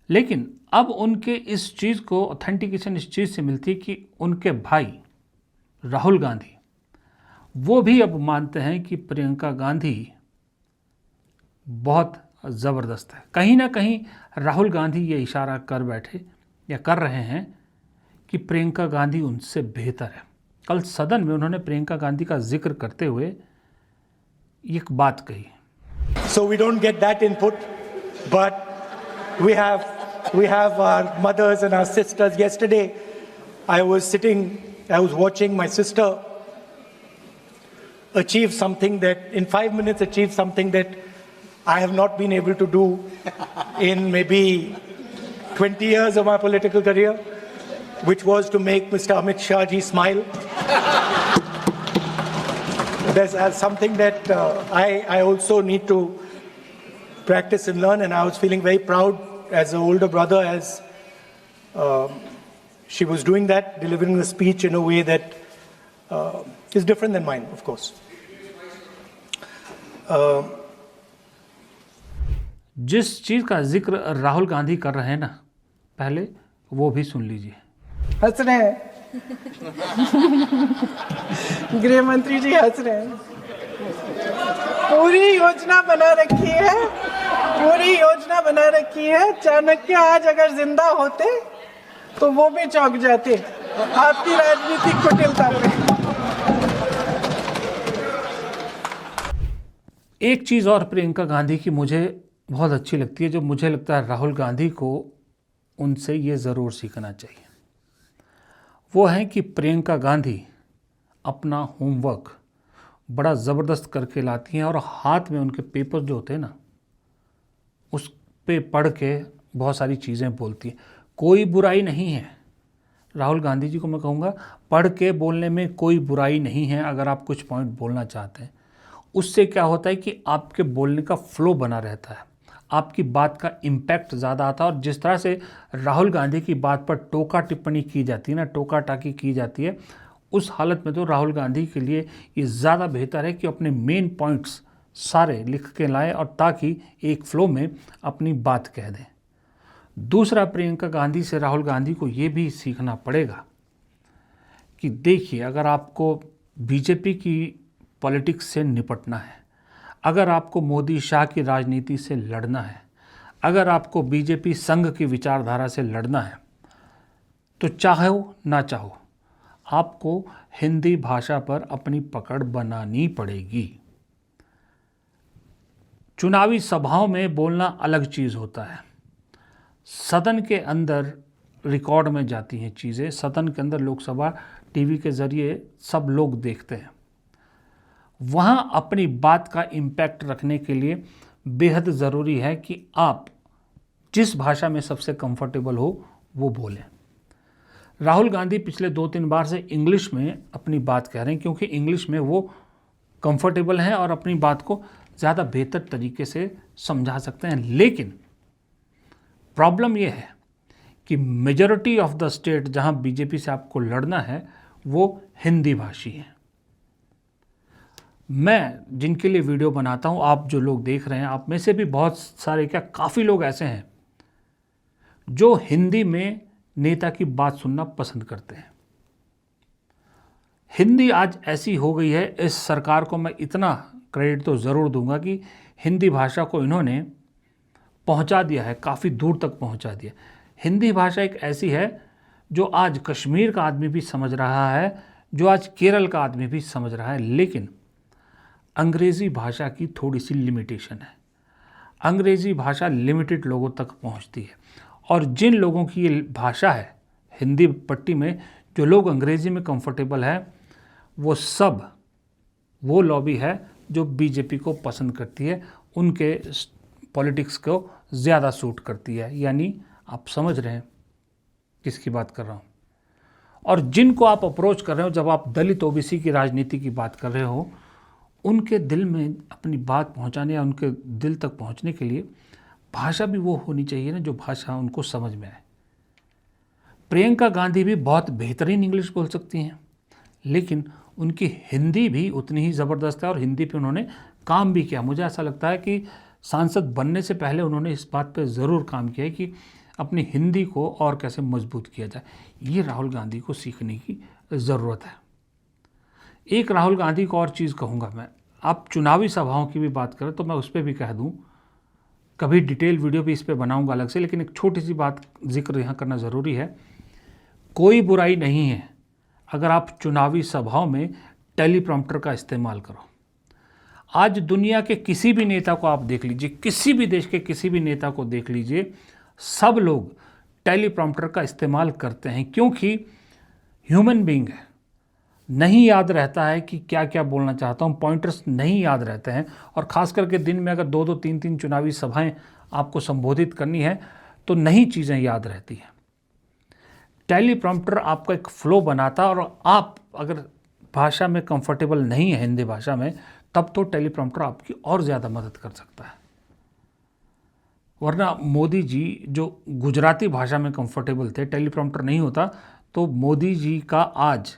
लेकिन अब उनके इस चीज़ को ऑथेंटिकेशन इस चीज़ से मिलती है कि उनके भाई राहुल गांधी वो भी अब मानते हैं कि प्रियंका गांधी बहुत ज़बरदस्त है। कहीं ना कहीं राहुल गांधी ये इशारा कर बैठे या कर रहे हैं कि प्रियंका गांधी उनसे बेहतर है। कल सदन में उन्होंने प्रियंका गांधी का जिक्र करते हुए एक बात कही। So we don't get that input, but we have our mothers and our sisters. Yesterday, I was watching my sister achieve something that in 5 minutes achieve something that I have not been able to do in maybe 20 years of my political career, which was to make Mr. Amit Shah ji smile. There's something that I also need to practice and learn, and I was feeling very proud as an older brother as she was doing that, delivering the speech in a way that is different than mine, of course. जिस चीज़ का जिक्र राहुल गांधी कर रहे हैं ना, पहले वो भी सुन लीजिए। हंस रहे हैं गृह मंत्री जी, हंस रहे हैं। पूरी योजना बना रखी है। चाणक्य आज अगर जिंदा होते तो वो भी चौंक जाते आपकी राजनीतिक कुटिलता पे। एक चीज़ और प्रियंका गांधी की मुझे बहुत अच्छी लगती है, जो मुझे लगता है राहुल गांधी को उनसे ये ज़रूर सीखना चाहिए। वो है कि प्रियंका गांधी अपना होमवर्क बड़ा ज़बरदस्त करके लाती हैं और हाथ में उनके पेपर जो होते हैं ना, उस पे पढ़ के बहुत सारी चीज़ें बोलती हैं। कोई बुराई नहीं है, राहुल गांधी जी को मैं कहूँगा पढ़ के बोलने में कोई बुराई नहीं है। अगर आप कुछ पॉइंट बोलना चाहते हैं, उससे क्या होता है कि आपके बोलने का फ्लो बना रहता है, आपकी बात का इम्पैक्ट ज़्यादा आता है। और जिस तरह से राहुल गांधी की बात पर टोका टिप्पणी की जाती है ना, टोका टाकी की जाती है, उस हालत में तो राहुल गांधी के लिए ये ज़्यादा बेहतर है कि अपने मेन पॉइंट्स सारे लिख के लाएं और ताकि एक फ़्लो में अपनी बात कह दें। दूसरा, प्रियंका गांधी से राहुल गांधी को ये भी सीखना पड़ेगा कि देखिए, अगर आपको बीजेपी की पॉलिटिक्स से निपटना है, अगर आपको मोदी शाह की राजनीति से लड़ना है, अगर आपको बीजेपी संघ की विचारधारा से लड़ना है, तो चाहो ना चाहो आपको हिंदी भाषा पर अपनी पकड़ बनानी पड़ेगी। चुनावी सभाओं में बोलना अलग चीज़ होता है, सदन के अंदर रिकॉर्ड में जाती हैं चीज़ें, सदन के अंदर लोकसभा टीवी के ज़रिए सब लोग देखते हैं। वहाँ अपनी बात का इम्पैक्ट रखने के लिए बेहद ज़रूरी है कि आप जिस भाषा में सबसे कंफर्टेबल हो वो बोलें। राहुल गांधी पिछले 2-3 बार से इंग्लिश में अपनी बात कह रहे हैं, क्योंकि इंग्लिश में वो कंफर्टेबल हैं और अपनी बात को ज़्यादा बेहतर तरीके से समझा सकते हैं। लेकिन प्रॉब्लम ये है कि मेजॉरिटी ऑफ द स्टेट जहाँ बीजेपी से आपको लड़ना है वो हिंदी भाषी हैं। मैं जिनके लिए वीडियो बनाता हूँ, आप जो लोग देख रहे हैं, आप में से भी बहुत सारे, क्या काफ़ी लोग ऐसे हैं जो हिंदी में नेता की बात सुनना पसंद करते हैं। हिंदी आज ऐसी हो गई है, इस सरकार को मैं इतना क्रेडिट तो ज़रूर दूंगा कि हिंदी भाषा को इन्होंने पहुंचा दिया है, काफ़ी दूर तक पहुंचा दिया। हिंदी भाषा एक ऐसी है जो आज कश्मीर का आदमी भी समझ रहा है, जो आज केरल का आदमी भी समझ रहा है। लेकिन अंग्रेज़ी भाषा की थोड़ी सी लिमिटेशन है। अंग्रेज़ी भाषा लिमिटेड लोगों तक पहुंचती है, और जिन लोगों की ये भाषा है हिंदी पट्टी में, जो लोग अंग्रेज़ी में कंफर्टेबल है, वो सब वो लॉबी है जो बीजेपी को पसंद करती है, उनके पॉलिटिक्स को ज़्यादा सूट करती है। यानी आप समझ रहे हैं किसकी बात कर रहा हूँ। और जिनको आप अप्रोच कर रहे हो, जब आप दलित ओबीसी की राजनीति की बात कर रहे हो, उनके दिल में अपनी बात पहुंचाने या उनके दिल तक पहुंचने के लिए भाषा भी वो होनी चाहिए ना, जो भाषा उनको समझ में आए। प्रियंका गांधी भी बहुत बेहतरीन इंग्लिश बोल सकती हैं, लेकिन उनकी हिंदी भी उतनी ही ज़बरदस्त है और हिंदी पे उन्होंने काम भी किया। मुझे ऐसा लगता है कि सांसद बनने से पहले उन्होंने इस बात पे ज़रूर काम किया है कि अपनी हिंदी को और कैसे मजबूत किया जाए, ये राहुल गांधी को सीखने की ज़रूरत है। एक राहुल गांधी को और चीज़ कहूँगा मैं, आप चुनावी सभाओं की भी बात करें तो मैं उस पर भी कह दूँ, कभी डिटेल वीडियो भी इस पर बनाऊँगा अलग से, लेकिन एक छोटी सी बात जिक्र यहाँ करना ज़रूरी है। कोई बुराई नहीं है अगर आप चुनावी सभाओं में टेलीप्रॉम्प्टर का इस्तेमाल करो। आज दुनिया के किसी भी नेता को आप देख लीजिए, किसी भी देश के किसी भी नेता को देख लीजिए, सब लोग टेलीप्रॉम्प्टर का इस्तेमाल करते हैं, क्योंकि ह्यूमन बीइंग है, नहीं याद रहता है कि क्या क्या बोलना चाहता हूँ, पॉइंटर्स नहीं याद रहते हैं। और ख़ास करके दिन में अगर 2-2, 3-3 चुनावी सभाएं आपको संबोधित करनी है तो नहीं चीज़ें याद रहती हैं। टेलीप्रॉम्प्टर आपका एक फ्लो बनाता है, और आप अगर भाषा में कंफर्टेबल नहीं है, हिंदी भाषा में, तब तो टेलीप्रॉम्प्टर आपकी और ज़्यादा मदद कर सकता है। वरना मोदी जी जो गुजराती भाषा में कंफर्टेबल थे, टेलीप्रॉम्प्टर नहीं होता तो मोदी जी का आज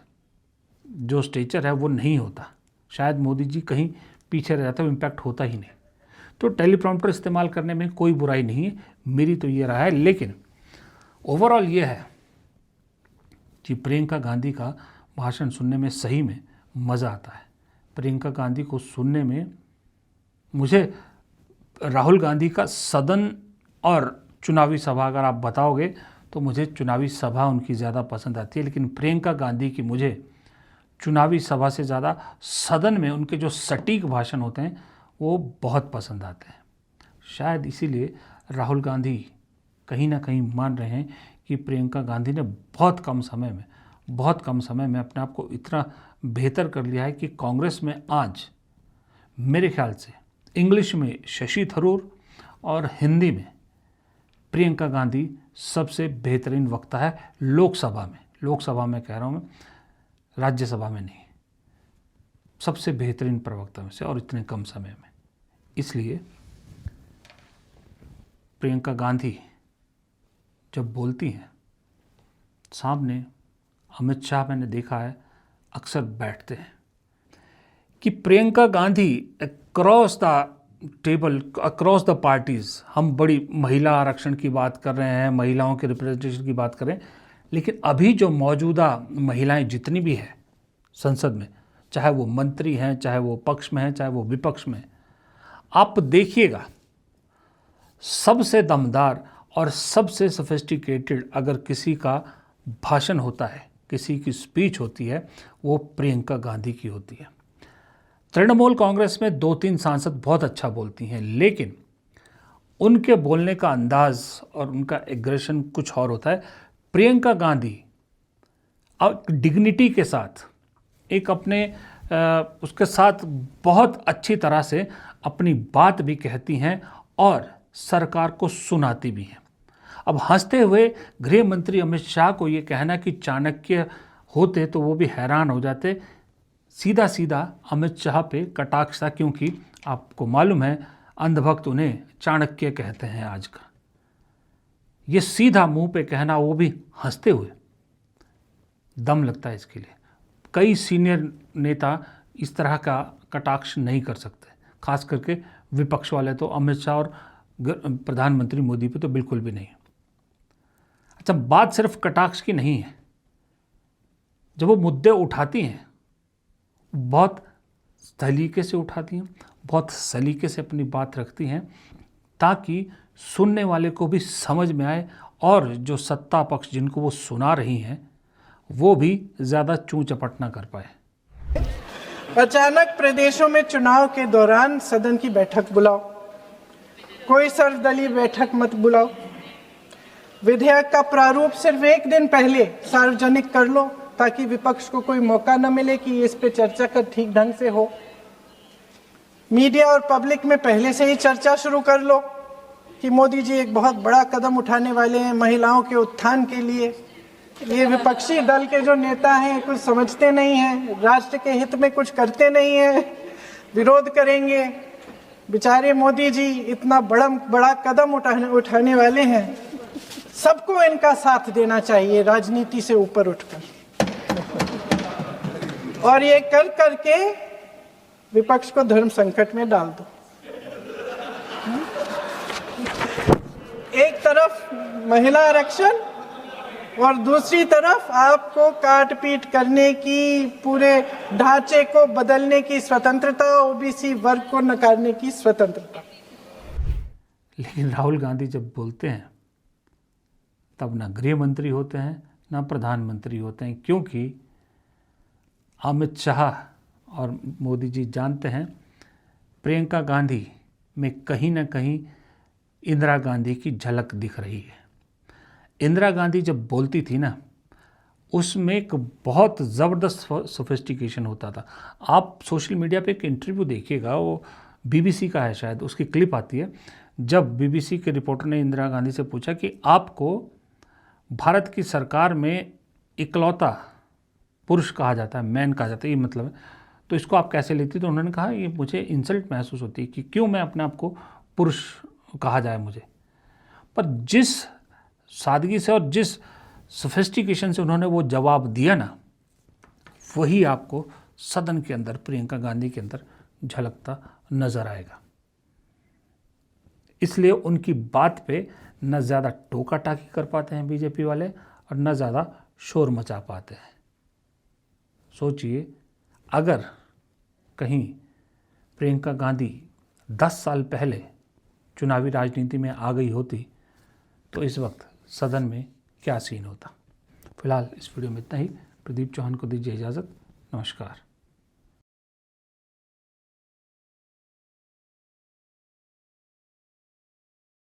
जो स्टेचर है वो नहीं होता, शायद मोदी जी कहीं पीछे रह जाता, इम्पैक्ट होता ही नहीं। तो टेलीप्रॉम्प्टर इस्तेमाल करने में कोई बुराई नहीं है, मेरी तो ये राय है। लेकिन ओवरऑल ये है कि प्रियंका गांधी का भाषण सुनने में सही में मज़ा आता है। प्रियंका गांधी को सुनने में मुझे राहुल गांधी का सदन और चुनावी सभा अगर आप बताओगे तो मुझे चुनावी सभा उनकी ज़्यादा पसंद आती है, लेकिन प्रियंका गांधी की मुझे चुनावी सभा से ज़्यादा सदन में उनके जो सटीक भाषण होते हैं वो बहुत पसंद आते हैं। शायद इसीलिए राहुल गांधी कहीं ना कहीं मान रहे हैं कि प्रियंका गांधी ने बहुत कम समय में अपने आप को इतना बेहतर कर लिया है कि कांग्रेस में आज मेरे ख्याल से इंग्लिश में शशि थरूर और हिंदी में प्रियंका गांधी सबसे बेहतरीन वक्ता है लोकसभा में कह रहा हूँ मैं, राज्यसभा में नहीं, सबसे बेहतरीन प्रवक्ता में से, और इतने कम समय में। इसलिए प्रियंका गांधी जब बोलती हैं, सामने अमित शाह मैंने देखा है अक्सर बैठते हैं, कि Priyanka Gandhi across the table, across the parties, हम बड़ी महिला आरक्षण की बात कर रहे हैं, महिलाओं के रिप्रेजेंटेशन की बात करें, लेकिन अभी जो मौजूदा महिलाएं जितनी भी हैं संसद में, चाहे वो मंत्री हैं, चाहे वो पक्ष में हैं, चाहे वो विपक्ष में, आप देखिएगा सबसे दमदार और सबसे सोफिस्टिकेटेड अगर किसी का भाषण होता है, किसी की स्पीच होती है, वो प्रियंका गांधी की होती है। तृणमूल कांग्रेस में 2-3 सांसद बहुत अच्छा बोलती हैं, लेकिन उनके बोलने का अंदाज और उनका एग्रेशन कुछ और होता है। प्रियंका गांधी अब डिग्निटी के साथ एक अपने उसके साथ बहुत अच्छी तरह से अपनी बात भी कहती हैं और सरकार को सुनाती भी हैं। अब हंसते हुए गृह मंत्री अमित शाह को ये कहना कि चाणक्य होते तो वो भी हैरान हो जाते, सीधा सीधा अमित शाह पे कटाक्ष था, क्योंकि आपको मालूम है अंधभक्त उन्हें चाणक्य कहते हैं आज का। ये सीधा मुंह पे कहना, वो भी हंसते हुए, दम लगता है इसके लिए। कई सीनियर नेता इस तरह का कटाक्ष नहीं कर सकते, खास करके विपक्ष वाले तो अमित शाह और प्रधानमंत्री मोदी पे तो बिल्कुल भी नहीं। अच्छा, बात सिर्फ कटाक्ष की नहीं है, जब वो मुद्दे उठाती हैं बहुत सलीके से उठाती हैं, बहुत सलीके से अपनी बात रखती हैं, ताकि सुनने वाले को भी समझ में आए और जो सत्ता पक्ष जिनको वो सुना रही हैं वो भी ज़्यादा चूं चपट ना कर पाए। अचानक प्रदेशों में चुनाव के दौरान सदन की बैठक बुलाओ, कोई सर्वदलीय बैठक मत बुलाओ, विधेयक का प्रारूप सिर्फ एक दिन पहले सार्वजनिक कर लो ताकि विपक्ष को कोई मौका न मिले कि इस पे चर्चा कर ठीक ढंग से हो। मीडिया और पब्लिक में पहले से ही चर्चा शुरू कर लो कि मोदी जी एक बहुत बड़ा कदम उठाने वाले हैं महिलाओं के उत्थान के लिए। ये विपक्षी दल के जो नेता हैं कुछ समझते नहीं हैं, राष्ट्र के हित में कुछ करते नहीं हैं, विरोध करेंगे। बेचारे मोदी जी इतना बड़ा कदम उठाने वाले हैं, सबको इनका साथ देना चाहिए राजनीति से ऊपर उठकर, और ये कर करके विपक्ष को धर्म संकट में डाल दो। एक तरफ तरफ महिला आरक्षण और दूसरी तरफ आपको काट पीट करने की, पूरे ढांचे को बदलने की स्वतंत्रता, ओबीसी वर्ग को नकारने की स्वतंत्रता। लेकिन राहुल गांधी जब बोलते हैं तब ना गृह मंत्री होते हैं ना प्रधानमंत्री होते हैं, क्योंकि अमित शाह और मोदी जी जानते हैं प्रियंका गांधी में कहीं ना कहीं इंदिरा गांधी की झलक दिख रही है। इंदिरा गांधी जब बोलती थी ना, उसमें एक बहुत ज़बरदस्त सोफिस्टिकेशन होता था। आप सोशल मीडिया पे एक इंटरव्यू देखिएगा, वो बीबीसी का है शायद, उसकी क्लिप आती है जब बीबीसी के रिपोर्टर ने इंदिरा गांधी से पूछा कि आपको भारत की सरकार में इकलौता पुरुष कहा जाता है, मैन कहा जाता है, ये मतलब है, तो इसको आप कैसे लेती? तो उन्होंने कहा ये मुझे इंसल्ट महसूस होती है कि क्यों मैं अपने आप को पुरुष कहा जाए मुझे। पर जिस सादगी से और जिस सोफिस्टिकेशन से उन्होंने वो जवाब दिया ना, वही आपको सदन के अंदर प्रियंका गांधी के अंदर झलकता नजर आएगा। इसलिए उनकी बात पे न ज़्यादा टोका टाकी कर पाते हैं बीजेपी वाले और न ज़्यादा शोर मचा पाते हैं। सोचिए, अगर कहीं प्रियंका गांधी 10 साल पहले चुनावी राजनीति में आ गई होती तो इस वक्त सदन में क्या सीन होता। फिलहाल इस वीडियो में इतना ही। प्रदीप चौहान को दीजिए इजाज़त। नमस्कार।